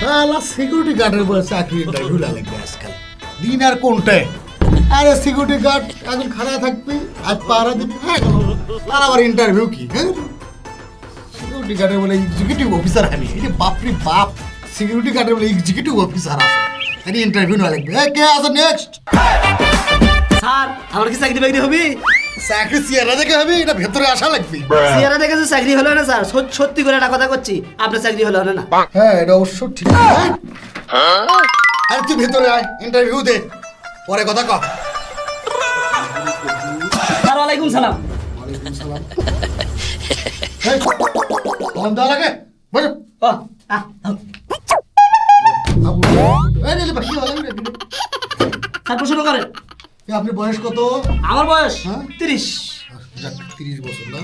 শালা সিকিউরিটি গার্ডের বলে চাকরি ইন্টারভিউ লাগবে আজকাল দিন আর কোনটায় আরে সিকিউরিটি গার্ড এখন খাড়া থাকবি আজ পাহারা দিবি আর আবার ইন্টারভিউ কি হ্যাঁ সিকিউরিটি গার্ডের বলে এক্সিকিউটিভ অফিসার আমি এই যে বাপরে বাপ সিকিউরিটি গার্ডের বলে এক্সিকিউটিভ অফিসার আছে আরে ইন্টারভিউ না লাগবে কে আছে নেক্সট স্যার আমার কি চাকরি বাকরি হবে? চাকরি চেয়ারা দেখে হবে এটা ভেতরে আসা লাগবে চেহারা দেখে তো চাকরি হলো না স্যার, সত্যি করে একটা কথা করছি, আপনার চাকরি হলো না। হ্যাঁ এটা অবশ্য ঠিক আরে তুই ভেতরে আয় ইন্টারভিউ দে পরে কথা কহ স্যার ওয়ালাইকুম সালাম। এই, ফোন দেওয়া লাগে বসো ও আহ, এই রে, বাকি ভালো রে। স্যার প্রশ্ন করেন। আপনি বয়স কত? আমার বয়স হ্যাঁ? 30। যাক, 30 বছর না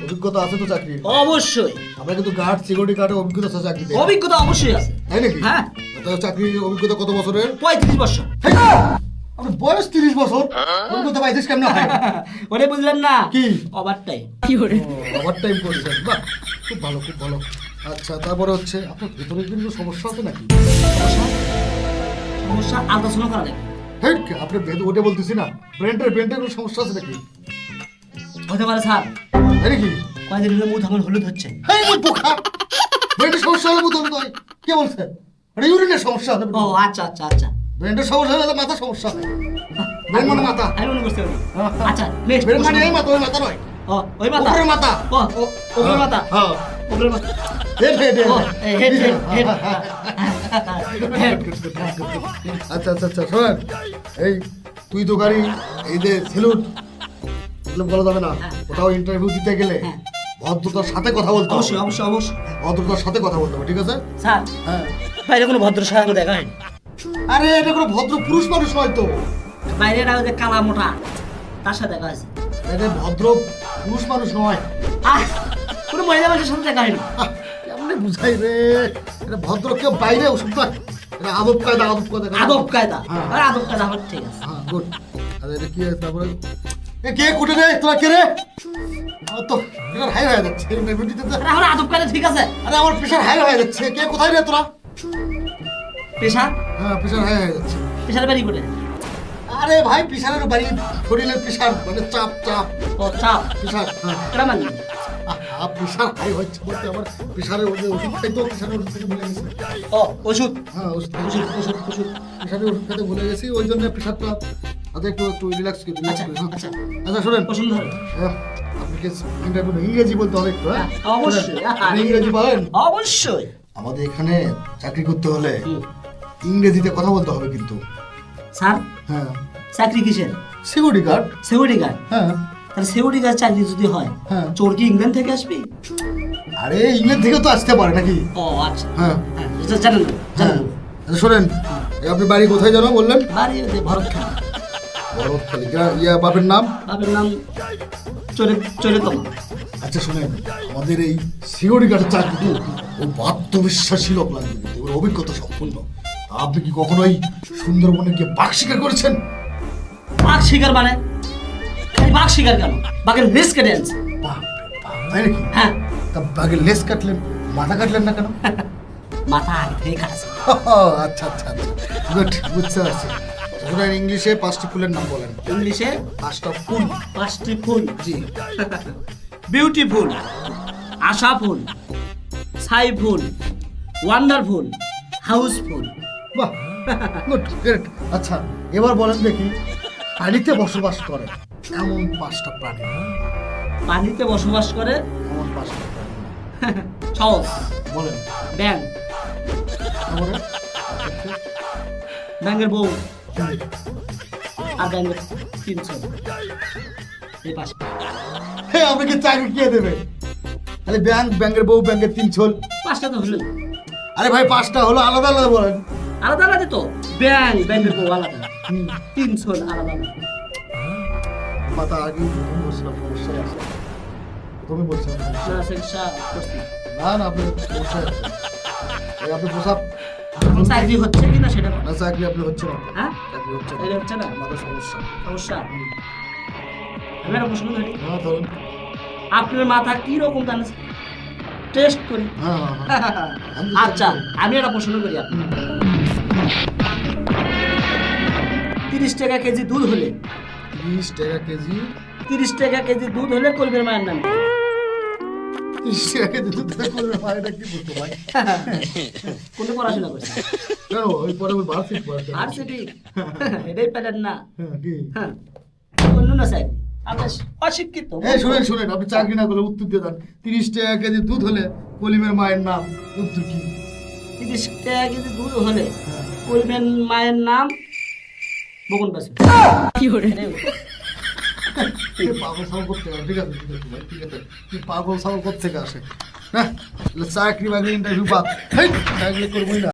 অভিজ্ঞতা আছে তো চাকরি অবশ্যই আমরা কিন্তু গার্ড সিকিউরিটি গার্ডে অভিজ্ঞতা আছে চাকরিতে অভিজ্ঞতা অবশ্যই আছে। তাই নাকি হ্যাঁ। তো চাকরির অভিজ্ঞতা কত বছরের? 35 বছর। আপনার বয়স 30 বছর অভিজ্ঞতা পাইছিস কেমন হয় ওরে বুঝলেন না কি? Over time. ওভার টাইম করেছেন বাহ খুব ভালো খুব ভালো আচ্ছা তারপরে হচ্ছে আপনার ভেতরে কিন্তু সমস্যা আছে নাকি? সমস্যা আলোচনা করা লাগে। হ্যাঁ আপনি ওটা বলতেছি না ব্রেন্টের কোনো সমস্যা আছে নাকি? হতে পারে স্যার, তাই নাকি কয়েকদিন হলে মুখ আমার হলুদ হচ্ছে। হ্যাঁ ওই পোকা ব্রেন্টের সমস্যা হলে বোধ হয় কে বলছে এটা ইউরিনের সমস্যা হবে ও আচ্ছা আচ্ছা আচ্ছা, ব্রেন্টের সমস্যা হলে মাথা সমস্যা হয় ব্রেন মানে মাথা আমি মনে করছি ওই। আচ্ছা নেক্সট ব্রেন মানে এই মাথা ওই মাথা নয় ও ওই মাথা, উপরের মাথা ও ও উপরের মাথা, হ্যাঁ উপরের মাথা, হেড হেড ও হেড হেড হেড। আচ্ছা আচ্ছা আচ্ছা শোনেন এই তুই তো গাড়ি এই যে সেলুট এগুলো বলা যাবে না কোথাও ইন্টারভিউ দিতে গেলে ভদ্রতার সাথে কথা বলতে হবে অবশ্যই অবশ্যই অবশ্যই ভদ্রতার সাথে কথা বলতে হবে ঠিক আছে স্যার। হ্যাঁ বাইরে কোনো ভদ্র সাথে দেখা হয়নি। আরে এটা কোনো ভদ্র পুরুষ মানুষ নয় তো বাইরে একটা ওই যে কালা মোটা তার সাথে দেখা হয়েছে। এটা ভদ্র পুরুষ মানুষ নয় আহ কোনো মহিলা মানুষের সাথে দেখা হয়নি। কেমনে বুঝাই রে এটা ভদ্র কেউ বাইরে ওষুধ নয় এটা আদব কায়দা আদব কায়দা হ্যাঁ। আর আদব কায়দা আমার ঠিক আছে। হ্যাঁ গুড আরে এটা কি তারপরে এ কে কুটে রে তোরা কে রে আমার তো প্রেশার হাই হয়ে যাচ্ছে এই মেমোরিতে তো আরে আমার আদব কায়দা ঠিক আছে। আরে আমার প্রেশার হাই হয়ে যাচ্ছে কে কোথায় রে তোরা পেশার হ্যাঁ প্রেশার হাই হয়ে যাচ্ছে পেশার বাড়ি করে আরে ভাই প্রেশারের বাড়ি শরীরের প্রেশার মানে চাপ চাপ ও চাপ প্রেশার হ্যাঁ এটা মানে প্রেশার হাই হচ্ছে বলতে আমার প্রেশারের ওষুধ খাইতো প্রেশারের ওষুধ খেতে ভুলে গেছি ও ওষুধ হ্যাঁ ওষুধ ওষুধ ওষুধ ওষুধ প্রেশারের ওষুধ খেতে ভুলে গেছি ওই জন্য প্রেশারটা আচ্ছা একটু রিল্যাক্স করি আচ্ছা আচ্ছা আচ্ছা আচ্ছা শোনেন পছন্দ হয় আপনাকে ইংরেজি বলতে হবে একটু হ্যাঁ অবশ্যই। শোনেন, আপনি ইংরেজি পারেন অবশ্যই। আমাদের এখানে চাকরি করতে হলে ইংরেজিতে কথা বলতে হবে কিন্তু স্যার হ্যাঁ চাকরি কিসের? Security guard security guard. হ্যাঁ তাহলে সিকিউরিটি গার্ড চাকরি যদি হয় হ্যাঁ। চোর কি ইংল্যান্ড থেকে আসবে? আরে ইংল্যান্ড থেকে তো আসতে পারে নাকি ও আচ্ছা হ্যাঁ হ্যাঁ জানেন না হ্যাঁ জানেন। আচ্ছা শোনেন আপনি বাড়ি কোথায় জানো বললেন বাড়ি ওদের ভরতখান। ভরতখালি ইয়া বাপের নাম বাপের নাম চোরে চোরে তোমা। আচ্ছা শোনেন আমাদের এই সিকিউরিটি গার্ডের চাকরি ও আত্মবিশ্বাসী লোক লাগবে কিন্তু ওর অভিজ্ঞতা সম্পূর্ণ আপনি কি কখনোই সুন্দরবনে গিয়ে বাঘ শিকার করেছেন বাঘ শিকার মানে খালি বাঘ শিকার কেন? বাঘের লেজ কেটে আনছে। তাই নাকি হ্যাঁ তা বাঘের লেজ কাটলেন মাথা কাটলেন না কেন মাথা আগে থেকে কাটছে। আচ্ছা আচ্ছা আচ্ছা গুড বুঝতে পারছি শোনেন ইংলিশে 5টি ফুলের নাম বলেন ইংলিশে 5টা ফুল 5টি ফুল। জি বিউটিফুল, আশা ফুল, ছাই ফুল, ওয়ান্ডারফুল, হাউসফুল। বাহ গুড গ্রেট আচ্ছা এবার বলেন দেখি পানিতে বসবাস করে এমন 5টা প্রাণী পানিতে বসবাস করে এমন 5টা প্রাণী সহজ। বলেন ব্যাং, তারপরে ব্যাঙের বউ আর ব্যাঙের 300 এই পাশে। হে আমাকে চাকরি কে দেবে তাহলে ব্যাংকের বউ ব্যাংকের 3 ছোল 5টা তো হলো। আরে ভাই 5টা হলো আলাদা আলাদা বলেন আলাদা আলাদা তো ব্যাঙের বউ আলাদা, 300 আলাদা আলাদা। মাথা আগে প্রথম বলছিলাম সমস্যা আছে প্রথমে বলছিলাম সমস্যা না চিকিৎসা করছি। না না আপনি সমস্যা আছে এই আপনি পোশাক এখন চাকরি হচ্ছে কিনা সেটা বল। না চাকরি আপনি হচ্ছে না হ্যাঁ চাকরি হচ্ছে না এটা হচ্ছে না মাথা সমস্যা সমস্যা। আমি একটা প্রশ্ন ধরি, হ্যাঁ ধরুন আপনার মাথা কি রকম জানেন? টেস্ট করি। হ্যাঁ, হ্যাঁ, হ্যাঁ। আমি তো আচ্ছা আমি একটা প্রশ্ন করি আপনি 30 টাকা কেজি দুধ হলে 30 টাকা কেজি 30 টাকা কেজি দুধ হলে কলমের মায়ের নাম কি? 30 টাকা কেজি দুধ করবে ভাই, এটা কি বলতো ভাই? কোনে পড়াশোনা করছে কেন ওই পরে ওই বার্ষিক পড়াশোনা আর সেটি এটাই প্যাটার্ন না। হ্যাঁ, কি? হ্যাঁ অন্য না স্যার আপনি অশিক্ষিত। এই শুনেন শুনেন, আপনি চাকরি না করে উত্তর দিয়ে দেন। 30 টাকা কেজি দুধ হলে কলিমের মায়ের নাম, উত্তর কি? 30 টাকা কেজি দুধ হলে কলমের মায়ের নাম বকুন পাশে। এই পাগল ছাগল করতে হবে, ঠিক আছে ঠিক আছে ভাই, ঠিক আছে। তুই পাগল ছাগল করতে আসে, হ্যাঁ চাকরি বাকরি ইন্টারভিউ বাদ, হেই, চাকরি করবোই না।